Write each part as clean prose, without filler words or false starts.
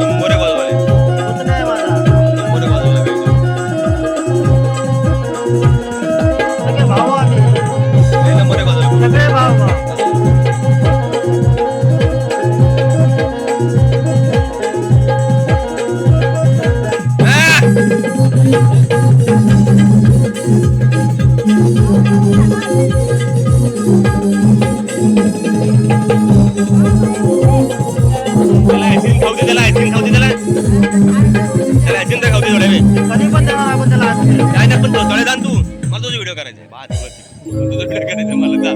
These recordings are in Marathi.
नंबर एक वाजवले. तोच नाही माझा. नंबर एक वाजवले काय. सगळे भाऊ आम्ही. लय नंबर एक वाजवले. सगळे भाऊ. त्याला ऍक्सिडेंट खाऊ दे, त्याला ऍक्सिडेंट खाऊ दे, त्याला ऍक्सिडेंट खाऊ दे थोड्या वेळ. कधी पण देणार आपण त्याला आज. काय नाही पण थोड्या जाण तू मला तुझा व्हिडिओ करायचा आहे. तुझा व्हिडिओ करायचा मला जा.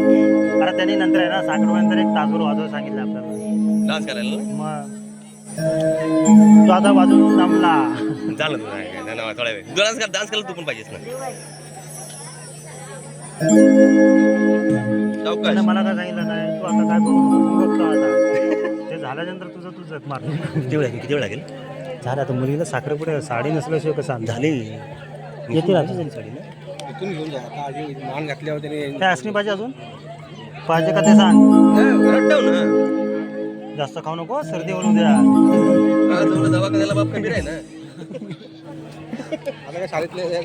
अरे त्यांनी नंतर आहे ना साखरपर्यंत एक तासभर वाजवायला सांगितलं आपल्याला. डान्स करायला ना मग तो आता वाजवून जमला. झालं तुझं काय काय नाही, थोड्या वेळ डान्स करायला तू पण पाहिजेस ना. त्यानं सावकाश. मला काय सांगितलं नाही तू आता काय बघू नको, मी बघतो आता. ते झाल्यानंतर तुझं तू जग मार. किती वेळ लागेल, किती वेळ लागेल. झालं आता मुलीला साखरपुडे साडी नसल्याशिवाय कसं आणणार? झाली येते राहते झाली साडी ना. इथून घेऊन जा आता आधी मान घातल्यावर त्याने काय असणी पाहिजे अजून पाहिजे का ते सांग. घरात ठेव ना. जास्त खाऊ नको सर्दी होऊ द्या. हा, तुला दवाखान्याला बाप कमी आहे ना. आता काय शाळेतले